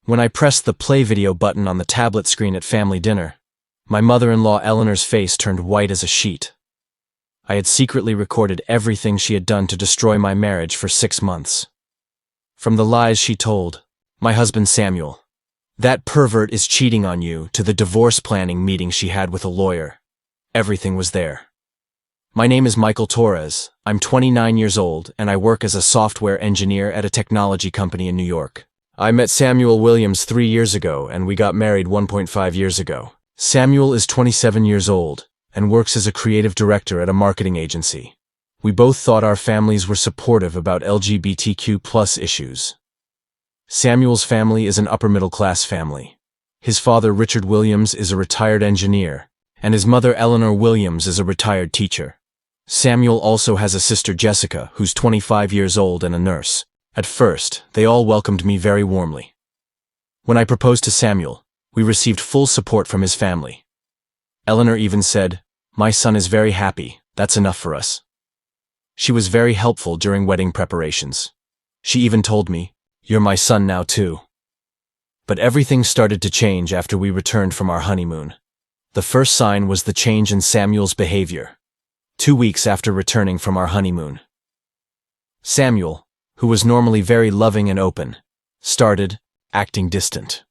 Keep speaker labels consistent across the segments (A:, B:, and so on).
A: When I pressed the play video button on the tablet screen at family dinner, my mother-in-law Eleanor's face turned white as a sheet. I had secretly recorded everything she had done to destroy my marriage for 6 months. From the lies she told, my husband Samuel, that pervert is cheating on you, to the divorce planning meeting she had with a lawyer. Everything was there. My name is Michael Torres. I'm 29 years old, and I work as a software engineer at a technology company in New York. I met Samuel Williams 3 years ago, and we got married 1.5 years ago. Samuel is 27 years old and works as a creative director at a marketing agency. We both thought our families were supportive about LGBTQ+ issues. Samuel's family is an upper-middle-class family. His father, Richard Williams, is a retired engineer, and his mother, Eleanor Williams, is a retired teacher. Samuel also has a sister, Jessica, who's 25 years old and a nurse. At first, they all welcomed me very warmly. When I proposed to Samuel, we received full support from his family. Eleanor even said, "My son is very happy, that's enough for us." She was very helpful during wedding preparations. She even told me, "You're my son now too." But everything started to change after we returned from our honeymoon. The first sign was the change in Samuel's behavior. 2 weeks after returning from our honeymoon, Samuel, who was normally very loving and open, started acting distant.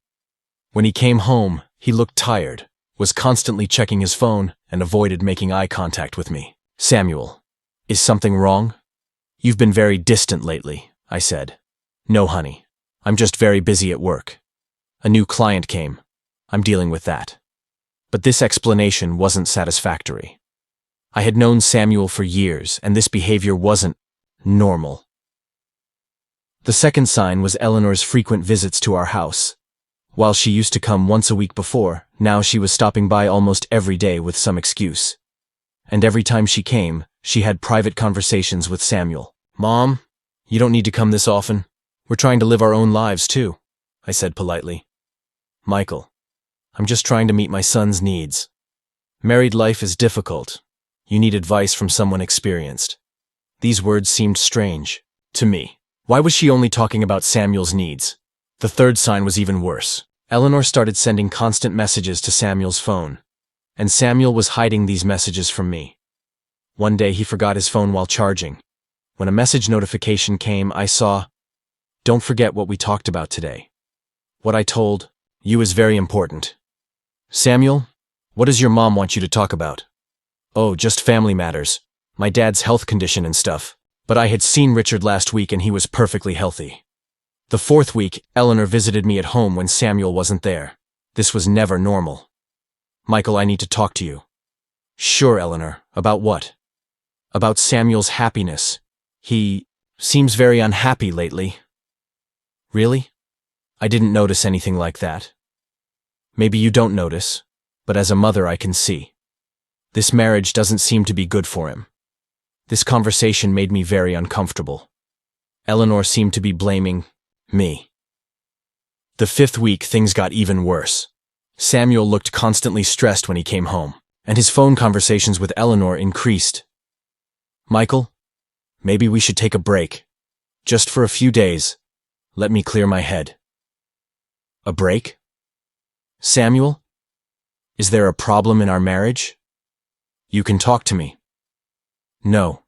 A: When he came home, he looked tired, was constantly checking his phone, and avoided making eye contact with me. "Samuel, is something wrong? You've been very distant lately," I said. "No, honey. I'm just very busy at work. A new client came. I'm dealing with that." But this explanation wasn't satisfactory. I had known Samuel for years, and this behavior wasn't normal. The second sign was Eleanor's frequent visits to our house. While she used to come once a week before, now she was stopping by almost every day with some excuse. And every time she came, she had private conversations with Samuel. "Mom, you don't need to come this often. We're trying to live our own lives too," I said politely. "Michael, I'm just trying to meet my son's needs. Married life is difficult. You need advice from someone experienced." These words seemed strange to me. Why was she only talking about Samuel's needs? The third sign was even worse. Eleanor started sending constant messages to Samuel's phone, and Samuel was hiding these messages from me. One day he forgot his phone while charging. When a message notification came, I saw, "Don't forget what we talked about today. What I told you is very important." "Samuel, what does your mom want you to talk about?" "Oh, just family matters. My dad's health condition and stuff. But I had seen Richard last week and he was perfectly healthy." The fourth week, Eleanor visited me at home when Samuel wasn't there. This was never normal. "Michael, I need to talk to you." "Sure, Eleanor. About what?" "About Samuel's happiness. He seems very unhappy lately." "Really? I didn't notice anything like that." "Maybe you don't notice, but as a mother I can see. This marriage doesn't seem to be good for him." This conversation made me very uncomfortable. Eleanor seemed to be blaming me. The fifth week, things got even worse. Samuel looked constantly stressed when he came home, and his phone conversations with Eleanor increased. "Michael, maybe we should take a break. Just for a few days. Let me clear my head." "A break? Samuel? Is there a problem in our marriage? You can talk to me." "No,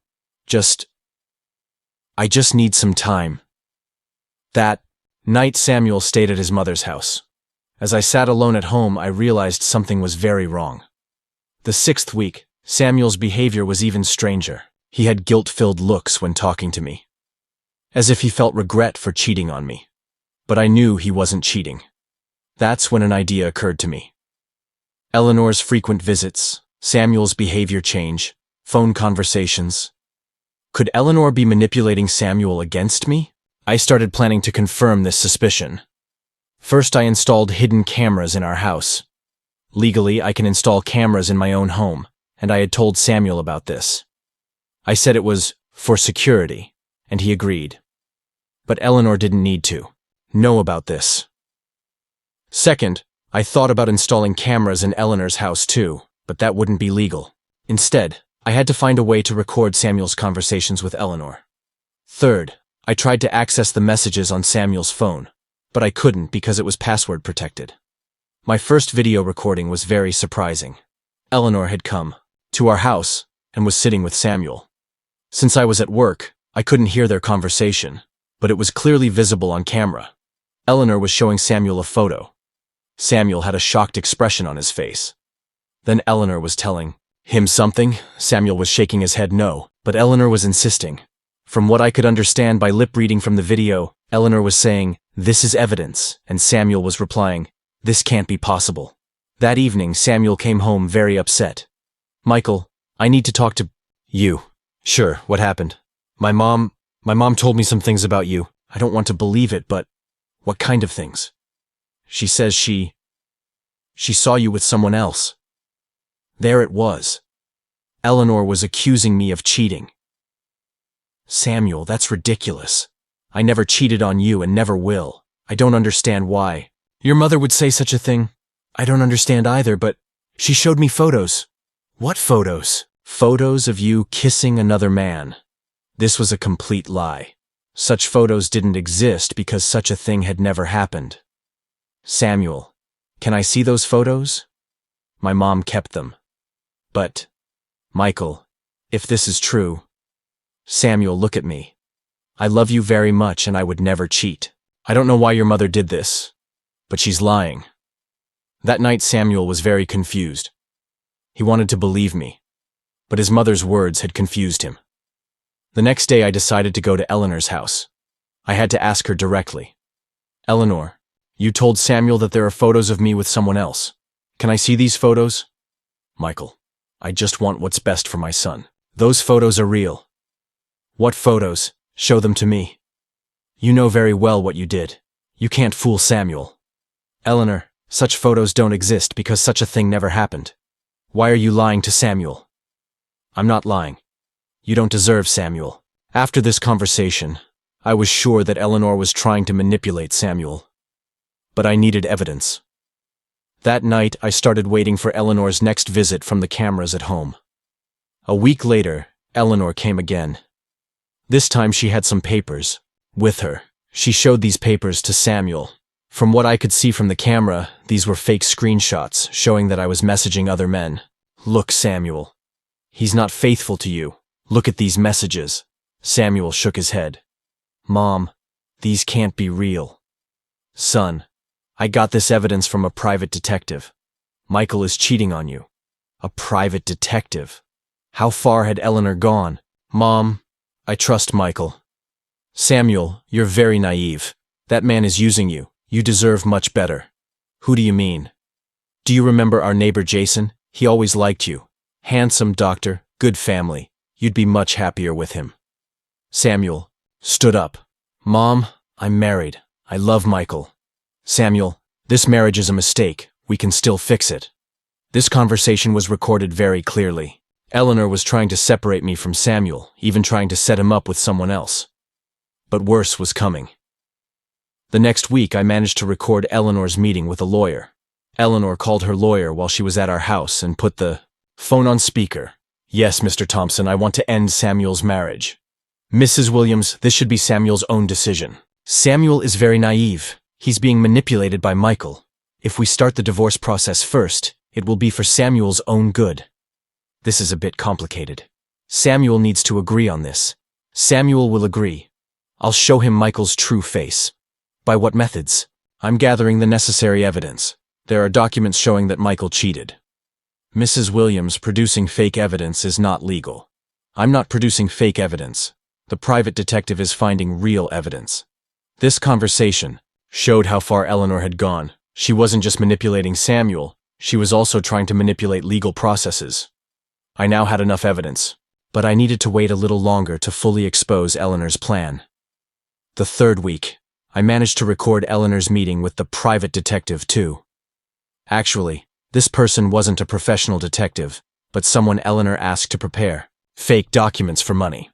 A: I just need some time." That night, Samuel stayed at his mother's house. As I sat alone at home, I realized something was very wrong. The sixth week, Samuel's behavior was even stranger. He had guilt-filled looks when talking to me, as if he felt regret for cheating on me. But I knew he wasn't cheating. That's when an idea occurred to me. Eleanor's frequent visits, Samuel's behavior change, phone conversations. Could Eleanor be manipulating Samuel against me? I started planning to confirm this suspicion. First, I installed hidden cameras in our house. Legally, I can install cameras in my own home, and I had told Samuel about this. I said it was for security, and he agreed. But Eleanor didn't need to know about this. Second, I thought about installing cameras in Eleanor's house too, but that wouldn't be legal. Instead, I had to find a way to record Samuel's conversations with Eleanor. Third, I tried to access the messages on Samuel's phone, but I couldn't because it was password protected. My first video recording was very surprising. Eleanor had come to our house and was sitting with Samuel. Since I was at work, I couldn't hear their conversation, but it was clearly visible on camera. Eleanor was showing Samuel a photo. Samuel had a shocked expression on his face. Then Eleanor was telling him something. Samuel was shaking his head no, but Eleanor was insisting. From what I could understand by lip reading from the video, Eleanor was saying, "This is evidence," and Samuel was replying, "This can't be possible." That evening, Samuel came home very upset. "Michael, I need to talk to you." "Sure, what happened?" My mom told me some things about you. I don't want to believe it, but what kind of things?" "She says she saw you with someone else." There it was. Eleanor was accusing me of cheating. "Samuel, that's ridiculous. I never cheated on you and never will. I don't understand why your mother would say such a thing. I don't understand either, but she showed me photos." "What photos?" "Photos of you kissing another man." This was a complete lie. Such photos didn't exist because such a thing had never happened. "Samuel, can I see those photos?" "My mom kept them." "But, Michael, if this is true..." "Samuel, look at me. I love you very much and I would never cheat. I don't know why your mother did this, but she's lying." That night Samuel was very confused. He wanted to believe me, but his mother's words had confused him. The next day I decided to go to Eleanor's house. I had to ask her directly. "Eleanor, you told Samuel that there are photos of me with someone else. Can I see these photos?" "Michael, I just want what's best for my son. Those photos are real." "What photos? Show them to me." "You know very well what you did. You can't fool Samuel." "Eleanor, such photos don't exist because such a thing never happened. Why are you lying to Samuel?" "I'm not lying. You don't deserve Samuel." After this conversation, I was sure that Eleanor was trying to manipulate Samuel. But I needed evidence. That night, I started waiting for Eleanor's next visit from the cameras at home. A week later, Eleanor came again. This time she had some papers with her. She showed these papers to Samuel. From what I could see from the camera, these were fake screenshots showing that I was messaging other men. "Look, Samuel. He's not faithful to you. Look at these messages." Samuel shook his head. "Mom, these can't be real." "Son, I got this evidence from a private detective. Michael is cheating on you." "A private detective? How far had Eleanor gone?" "Mom, I trust Michael." "Samuel, you're very naive. That man is using you. You deserve much better." "Who do you mean?" "Do you remember our neighbor Jason? He always liked you. Handsome doctor, good family. You'd be much happier with him." Samuel stood up. "Mom, I'm married. I love Michael." "Samuel, this marriage is a mistake. We can still fix it." This conversation was recorded very clearly. Eleanor was trying to separate me from Samuel, even trying to set him up with someone else. But worse was coming. The next week, I managed to record Eleanor's meeting with a lawyer. Eleanor called her lawyer while she was at our house and put the phone on speaker. "Yes, Mr. Thompson, I want to end Samuel's marriage." "Mrs. Williams, this should be Samuel's own decision. Samuel is very naive. He's being manipulated by Michael. If we start the divorce process first, it will be for Samuel's own good." "This is a bit complicated. Samuel needs to agree on this." "Samuel will agree. I'll show him Michael's true face." "By what methods?" "I'm gathering the necessary evidence. There are documents showing that Michael cheated." "Mrs. Williams, producing fake evidence is not legal." "I'm not producing fake evidence. The private detective is finding real evidence." This conversation showed how far Eleanor had gone. She wasn't just manipulating Samuel, she was also trying to manipulate legal processes. I now had enough evidence, but I needed to wait a little longer to fully expose Eleanor's plan. The third week, I managed to record Eleanor's meeting with the private detective too. Actually, this person wasn't a professional detective, but someone Eleanor asked to prepare fake documents for money.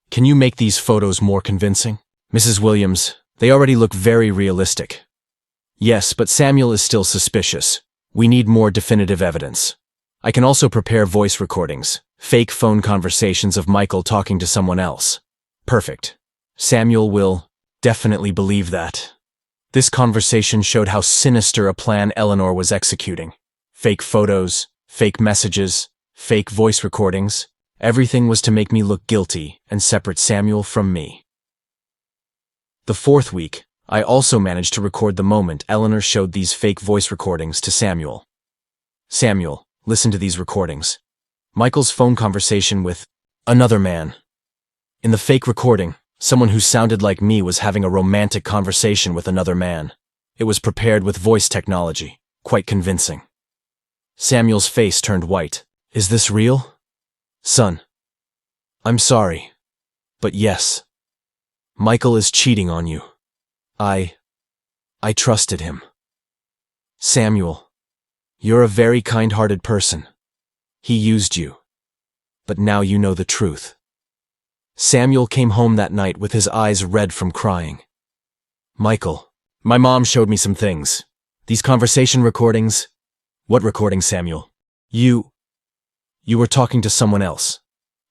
A: "Can you make these photos more convincing?" "Mrs. Williams, they already look very realistic." "Yes, but Samuel is still suspicious. We need more definitive evidence." "I can also prepare voice recordings, fake phone conversations of Michael talking to someone else." "Perfect. Samuel will definitely believe that." This conversation showed how sinister a plan Eleanor was executing. Fake photos, fake messages, fake voice recordings. Everything was to make me look guilty and separate Samuel from me. The fourth week, I also managed to record the moment Eleanor showed these fake voice recordings to Samuel. Samuel, listen to these recordings. Michael's phone conversation with another man. In the fake recording, someone who sounded like me was having a romantic conversation with another man. It was prepared with voice technology, quite convincing. Samuel's face turned white. Is this real? Son, I'm sorry, but yes. Michael is cheating on you. I trusted him. Samuel, you're a very kind-hearted person. He used you. But now you know the truth. Samuel came home that night with his eyes red from crying. Michael, my mom showed me some things. These conversation recordings. What recordings, Samuel? You were talking to someone else,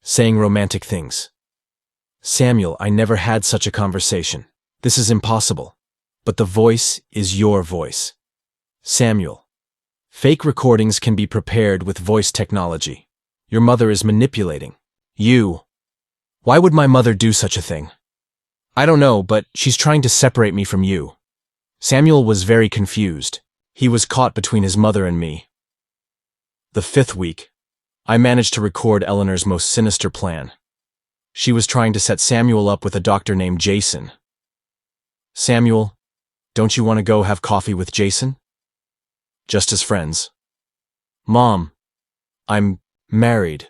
A: saying romantic things. Samuel, I never had such a conversation. This is impossible. But the voice is your voice. Samuel, fake recordings can be prepared with voice technology. Your mother is manipulating you. Why would my mother do such a thing? I don't know, but she's trying to separate me from you. Samuel was very confused. He was caught between his mother and me. The fifth week, I managed to record Eleanor's most sinister plan. She was trying to set Samuel up with a doctor named Jason. Samuel, don't you want to go have coffee with Jason? Just as friends. Mom, I'm married.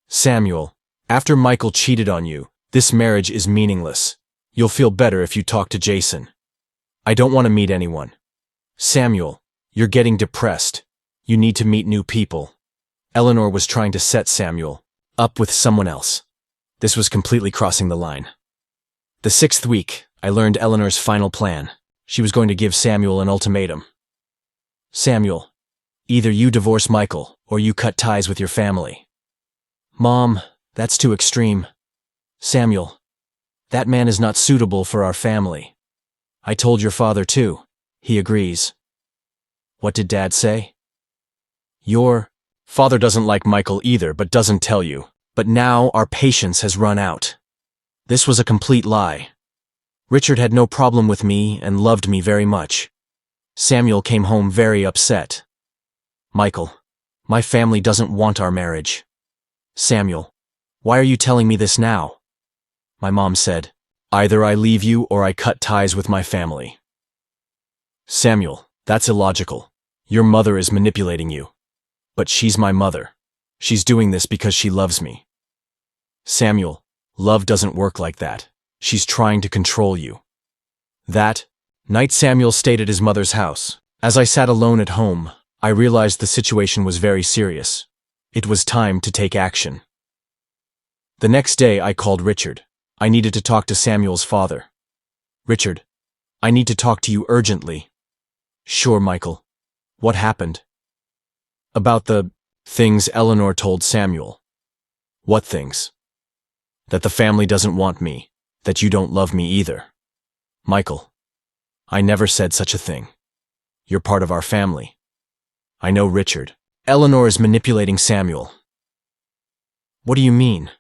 A: Samuel, after Michael cheated on you, this marriage is meaningless. You'll feel better if you talk to Jason. I don't want to meet anyone. Samuel, you're getting depressed. You need to meet new people. Eleanor was trying to set Samuel up with someone else. This was completely crossing the line. The sixth week, I learned Eleanor's final plan. She was going to give Samuel an ultimatum. Samuel, either you divorce Michael or you cut ties with your family. Mom, that's too extreme. Samuel, that man is not suitable for our family. I told your father too. He agrees. What did Dad say? Your father doesn't like Michael either, but doesn't tell you. But now our patience has run out. This was a complete lie. Richard had no problem with me and loved me very much. Samuel came home very upset. Michael, my family doesn't want our marriage. Samuel, why are you telling me this now? My mom said, either I leave you or I cut ties with my family. Samuel, that's illogical. Your mother is manipulating you. But she's my mother. She's doing this because she loves me. Samuel, love doesn't work like that. She's trying to control you. That night Samuel stayed at his mother's house. As I sat alone at home, I realized the situation was very serious. It was time to take action. The next day I called Richard. I needed to talk to Samuel's father. Richard, I need to talk to you urgently. Sure, Michael. What happened? About the things Eleanor told Samuel. What things? That the family doesn't want me, that you don't love me either. Michael, I never said such a thing. You're part of our family. I know Richard. Eleanor is manipulating Samuel. What do you mean?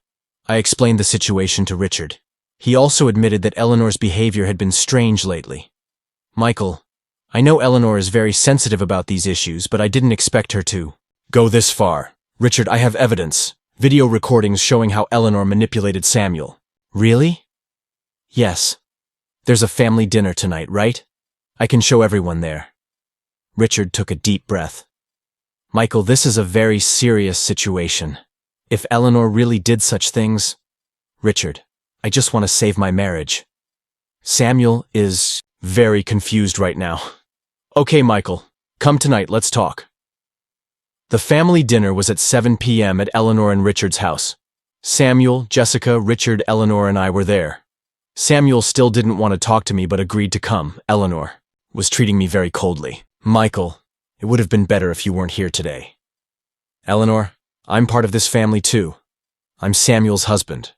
A: I explained the situation to Richard. He also admitted that Eleanor's behavior had been strange lately. Michael, I know Eleanor is very sensitive about these issues, but I didn't expect her to go this far. Richard, I have evidence. Video recordings showing how Eleanor manipulated Samuel. Really? Yes. There's a family dinner tonight, right? I can show everyone there. Richard took a deep breath. Michael, this is a very serious situation. If Eleanor really did such things... Richard, I just want to save my marriage. Samuel is very confused right now. Okay, Michael, come tonight, let's talk. The family dinner was at 7 p.m. at Eleanor and Richard's house. Samuel, Jessica, Richard, Eleanor, and I were there. Samuel still didn't want to talk to me but agreed to come. Eleanor was treating me very coldly. Michael, it would have been better if you weren't here today. Eleanor, I'm part of this family too. I'm Samuel's husband.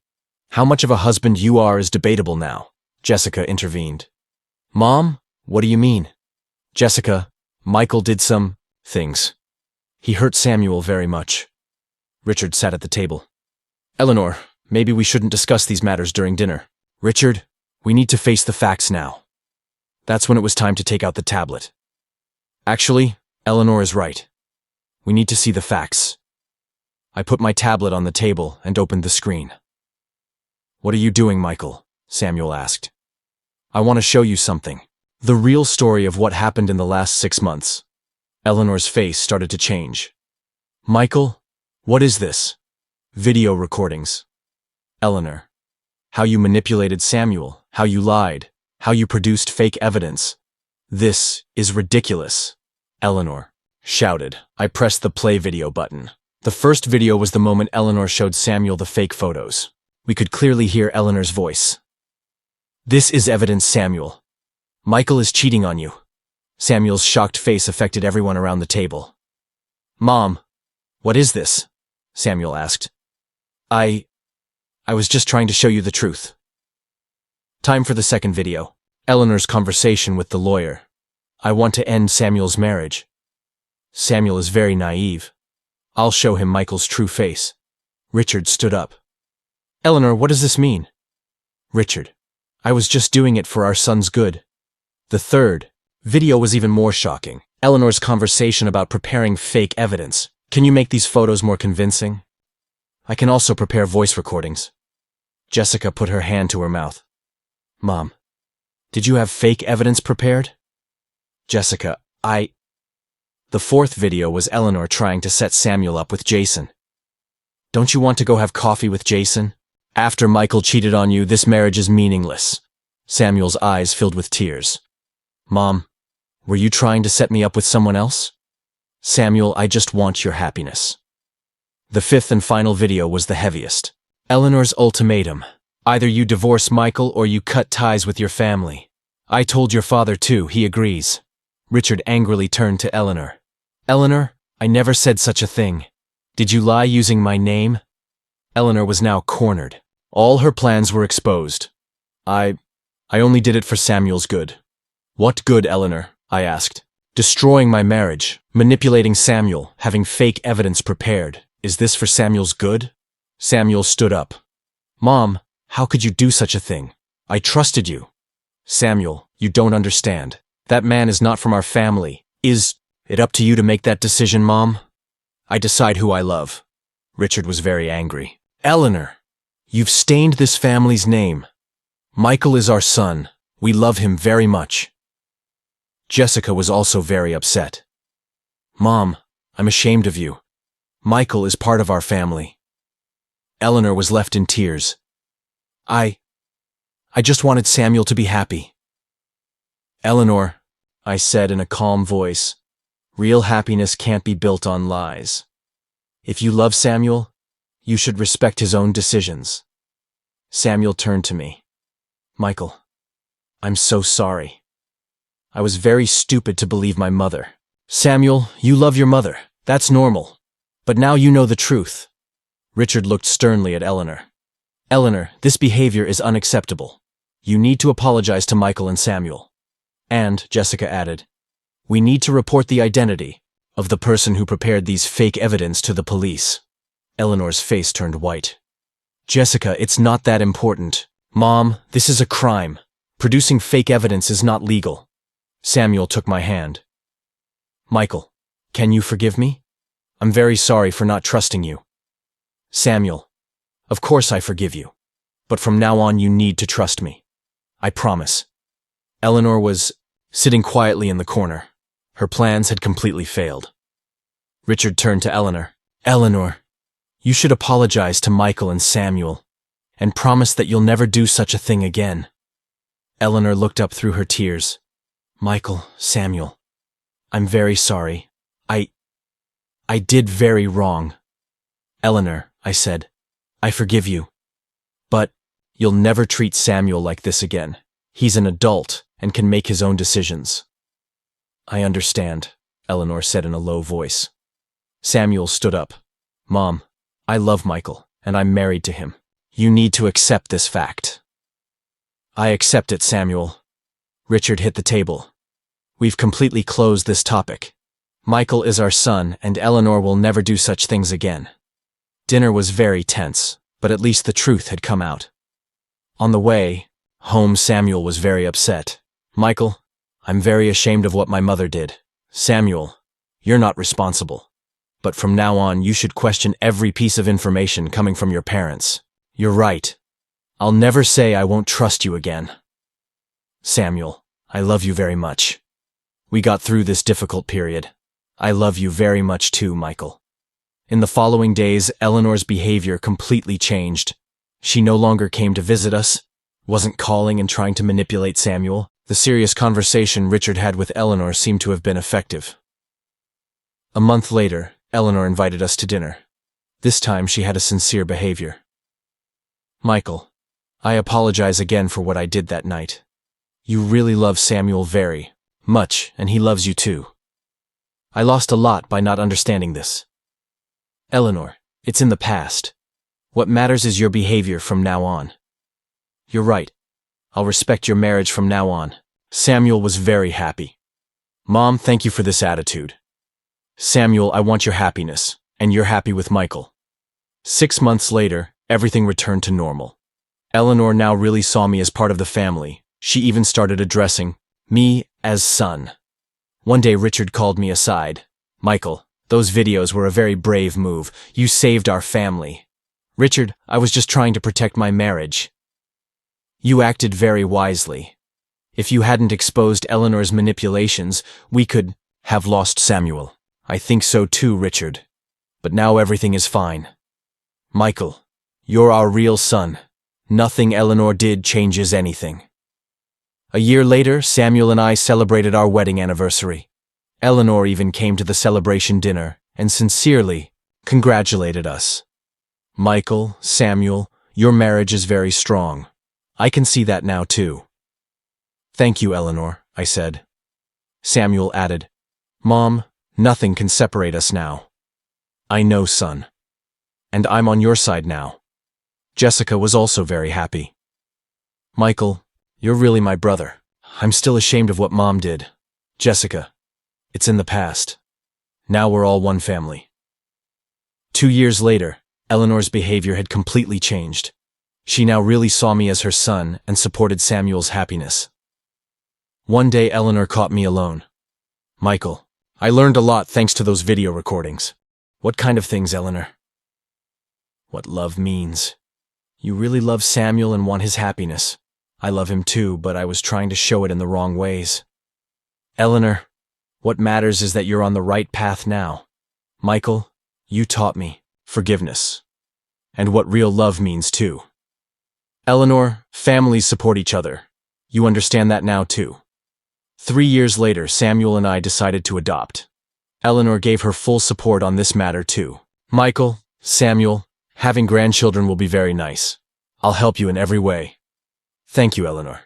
A: How much of a husband you are is debatable now, Jessica intervened. Mom, What do you mean? Jessica, Michael did some things. He hurt Samuel very much. Richard sat at the table. Eleanor, maybe we shouldn't discuss these matters during dinner. Richard, we need to face the facts now. That's when it was time to take out the tablet. Actually, Eleanor is right. We need to see the facts. I put my tablet on the table and opened the screen. What are you doing, Michael? Samuel asked. I want to show you something. The real story of what happened in the last 6 months. Eleanor's face started to change. Michael, what is this? Video recordings. Eleanor, how you manipulated Samuel, how you lied, how you produced fake evidence. This is ridiculous. Eleanor shouted. I pressed the play video button. The first video was the moment Eleanor showed Samuel the fake photos. We could clearly hear Eleanor's voice. This is evidence, Samuel. Michael is cheating on you. Samuel's shocked face affected everyone around the table. Mom, what is this? Samuel asked. I was just trying to show you the truth. Time for the second video. Eleanor's conversation with the lawyer. I want to end Samuel's marriage. Samuel is very naive. I'll show him Michael's true face. Richard stood up. Eleanor, what does this mean? Richard, I was just doing it for our son's good. The third video was even more shocking. Eleanor's conversation about preparing fake evidence. Can you make these photos more convincing? I can also prepare voice recordings. Jessica put her hand to her mouth. Mom, did you have fake evidence prepared? Jessica, The fourth video was Eleanor trying to set Samuel up with Jason. Don't you want to go have coffee with Jason? After Michael cheated on you, this marriage is meaningless. Samuel's eyes filled with tears. Mom, were you trying to set me up with someone else? Samuel, I just want your happiness. The fifth and final video was the heaviest. Eleanor's ultimatum. Either you divorce Michael or you cut ties with your family. I told your father too, he agrees. Richard angrily turned to Eleanor. Eleanor, I never said such a thing. Did you lie using my name? Eleanor was now cornered. All her plans were exposed. I only did it for Samuel's good. What good, Eleanor? I asked. Destroying my marriage, manipulating Samuel, having fake evidence prepared. Is this for Samuel's good? Samuel stood up. Mom, how could you do such a thing? I trusted you. Samuel, you don't understand. That man is not from our family. Is it up to you to make that decision, Mom? I decide who I love. Richard was very angry. Eleanor, you've stained this family's name. Michael is our son. We love him very much. Jessica was also very upset. Mom, I'm ashamed of you. Michael is part of our family. Eleanor was left in tears. I just wanted Samuel to be happy. Eleanor, I said in a calm voice, real happiness can't be built on lies. If you love Samuel, you should respect his own decisions. Samuel turned to me. Michael, I'm so sorry. I was very stupid to believe my mother. Samuel, you love your mother. That's normal. But now you know the truth. Richard looked sternly at Eleanor. Eleanor, this behavior is unacceptable. You need to apologize to Michael and Samuel. And, Jessica added, we need to report the identity of the person who prepared these fake evidence to the police. Eleanor's face turned white. Jessica, it's not that important. Mom, this is a crime. Producing fake evidence is not legal. Samuel took my hand. Michael, can you forgive me? I'm very sorry for not trusting you. Samuel, of course I forgive you. But from now on you need to trust me. I promise. Eleanor was sitting quietly in the corner. Her plans had completely failed. Richard turned to Eleanor. Eleanor, you should apologize to Michael and Samuel, and promise that you'll never do such a thing again. Eleanor looked up through her tears. Michael, Samuel, I'm very sorry. I did very wrong. Eleanor, I said, I forgive you. But you'll never treat Samuel like this again. He's an adult and can make his own decisions. I understand, Eleanor said in a low voice. Samuel stood up. Mom, I love Michael, and I'm married to him. You need to accept this fact. I accept it, Samuel. Richard hit the table. We've completely closed this topic. Michael is our son, and Eleanor will never do such things again. Dinner was very tense, but at least the truth had come out. On the way home, Samuel was very upset. Michael, I'm very ashamed of what my mother did. Samuel, you're not responsible. But from now on, you should question every piece of information coming from your parents. You're right. I'll never say I won't trust you again. Samuel, I love you very much. We got through this difficult period. I love you very much too, Michael. In the following days, Eleanor's behavior completely changed. She no longer came to visit us, wasn't calling and trying to manipulate Samuel. The serious conversation Richard had with Eleanor seemed to have been effective. A month later, Eleanor invited us to dinner. This time she had a sincere behavior. Michael, I apologize again for what I did that night. You really love Samuel very much, and he loves you too. I lost a lot by not understanding this. Eleanor, it's in the past. What matters is your behavior from now on. You're right. I'll respect your marriage from now on. Samuel was very happy. Mom, thank you for this attitude. Samuel, I want your happiness, and you're happy with Michael. 6 months later, everything returned to normal. Eleanor now really saw me as part of the family. She even started addressing me as son. One day Richard called me aside. Michael, those videos were a very brave move. You saved our family. Richard, I was just trying to protect my marriage. You acted very wisely. If you hadn't exposed Eleanor's manipulations, we could have lost Samuel. I think so too, Richard. But now everything is fine. Michael, you're our real son. Nothing Eleanor did changes anything. A year later, Samuel and I celebrated our wedding anniversary. Eleanor even came to the celebration dinner and sincerely congratulated us. Michael, Samuel, your marriage is very strong. I can see that now too. Thank you, Eleanor, I said. Samuel added, Mom, nothing can separate us now. I know, son. And I'm on your side now. Jessica was also very happy. Michael, you're really my brother. I'm still ashamed of what Mom did. Jessica, it's in the past. Now we're all one family. 2 years later, Eleanor's behavior had completely changed. She now really saw me as her son and supported Samuel's happiness. One day Eleanor caught me alone. Michael, I learned a lot thanks to those video recordings. What kind of things, Eleanor? What love means. You really love Samuel and want his happiness. I love him too, but I was trying to show it in the wrong ways. Eleanor, what matters is that you're on the right path now. Michael, you taught me forgiveness, and what real love means too. Eleanor, families support each other. You understand that now too. 3 years later, Samuel and I decided to adopt. Eleanor gave her full support on this matter too. Michael, Samuel, having grandchildren will be very nice. I'll help you in every way. Thank you, Eleanor.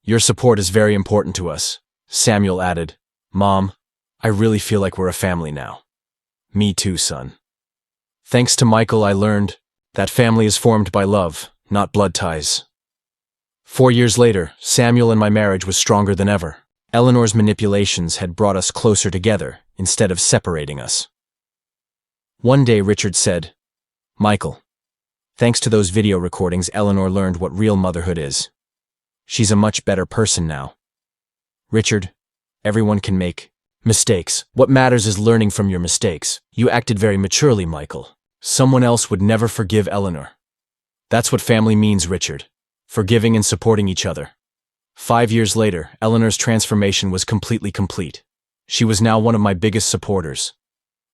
A: Your support is very important to us. Samuel added, Mom, I really feel like we're a family now. Me too, son. Thanks to Michael, I learned that family is formed by love, not blood ties. 4 years later, Samuel and my marriage was stronger than ever. Eleanor's manipulations had brought us closer together instead of separating us. One day, Richard said, Michael, thanks to those video recordings, Eleanor learned what real motherhood is. She's a much better person now. Richard, everyone can make mistakes. What matters is learning from your mistakes. You acted very maturely, Michael. Someone else would never forgive Eleanor. That's what family means, Richard. Forgiving and supporting each other. 5 years later, Eleanor's transformation was completely complete. She was now one of my biggest supporters.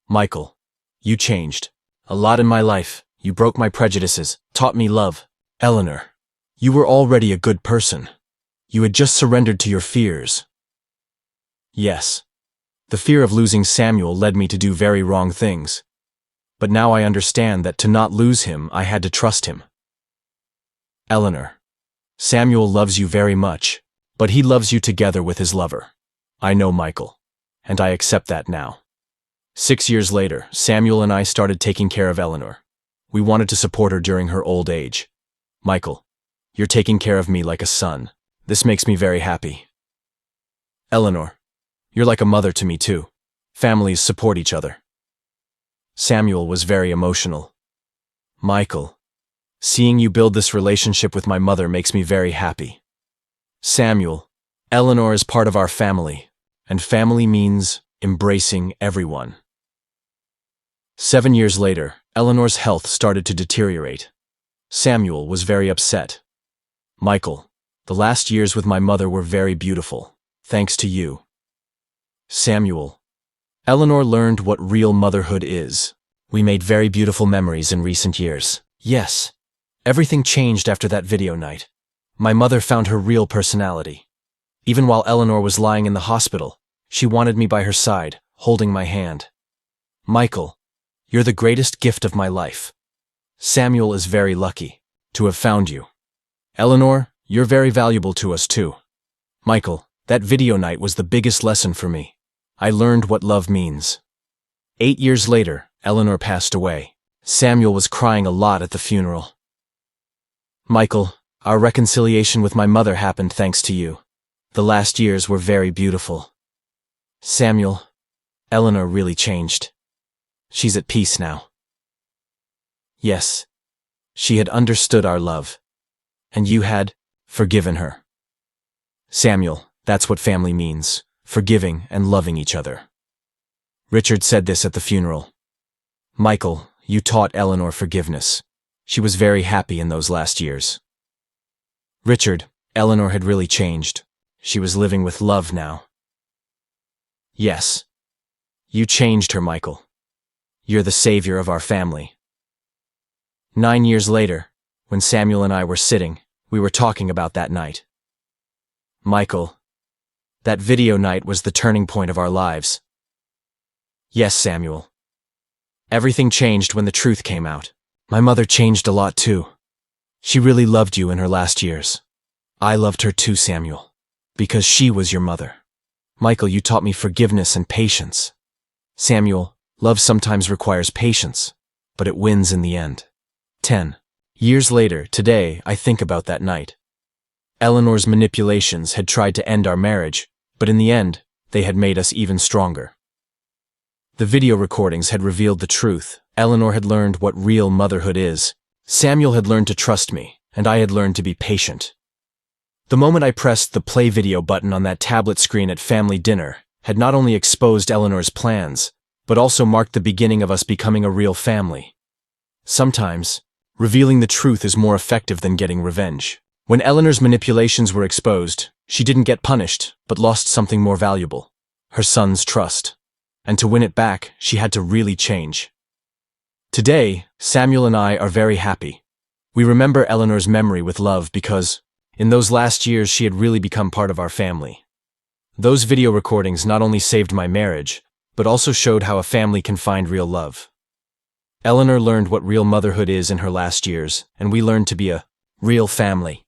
A: Michael, you changed a lot in my life. You broke my prejudices, taught me love. Eleanor, you were already a good person. You had just surrendered to your fears. Yes, the fear of losing Samuel led me to do very wrong things. But now I understand that to not lose him, I had to trust him. Eleanor, Samuel loves you very much, but he loves you together with his lover. I know, Michael, and I accept that now. 6 years later, Samuel and I started taking care of Eleanor. We wanted to support her during her old age. Michael, you're taking care of me like a son. This makes me very happy. Eleanor, You're like a mother to me too. Families support each other. Samuel was very emotional. Michael, seeing you build this relationship with my mother makes me very happy. Samuel, Eleanor is part of our family, and family means embracing everyone. 7 years later, Eleanor's health started to deteriorate. Samuel was very upset. Michael, the last years with my mother were very beautiful, thanks to you. Samuel, Eleanor learned what real motherhood is. We made very beautiful memories in recent years. Yes, everything changed after that video night. My mother found her real personality. Even while Eleanor was lying in the hospital, she wanted me by her side, holding my hand. Michael, you're the greatest gift of my life. Samuel is very lucky to have found you. Eleanor, you're very valuable to us too. Michael, that video night was the biggest lesson for me. I learned what love means. 8 years later, Eleanor passed away. Samuel was crying a lot at the funeral. Michael, our reconciliation with my mother happened thanks to you. The last years were very beautiful. Samuel, Eleanor really changed. She's at peace now. Yes, she had understood our love, and you had forgiven her. Samuel, that's what family means, forgiving and loving each other. Richard said this at the funeral. Michael, you taught Eleanor forgiveness. She was very happy in those last years. Richard, Eleanor had really changed. She was living with love now. Yes, you changed her, Michael. You're the savior of our family. 9 years later, when Samuel and I were sitting, we were talking about that night. Michael, that video night was the turning point of our lives. Yes, Samuel. Everything changed when the truth came out. My mother changed a lot too. She really loved you in her last years. I loved her too, Samuel, because she was your mother. Michael, you taught me forgiveness and patience. Samuel, love sometimes requires patience, but it wins in the end. 10 years later, today, I think about that night. Eleanor's manipulations had tried to end our marriage, but in the end, they had made us even stronger. The video recordings had revealed the truth. Eleanor had learned what real motherhood is. Samuel had learned to trust me, and I had learned to be patient. The moment I pressed the play video button on that tablet screen at family dinner had not only exposed Eleanor's plans, but also marked the beginning of us becoming a real family. Sometimes, revealing the truth is more effective than getting revenge. When Eleanor's manipulations were exposed, she didn't get punished, but lost something more valuable: her son's trust. And to win it back, she had to really change. Today, Samuel and I are very happy. We remember Eleanor's memory with love because, in those last years, she had really become part of our family. Those video recordings not only saved my marriage, but also showed how a family can find real love. Eleanor learned what real motherhood is in her last years, and we learned to be a real family.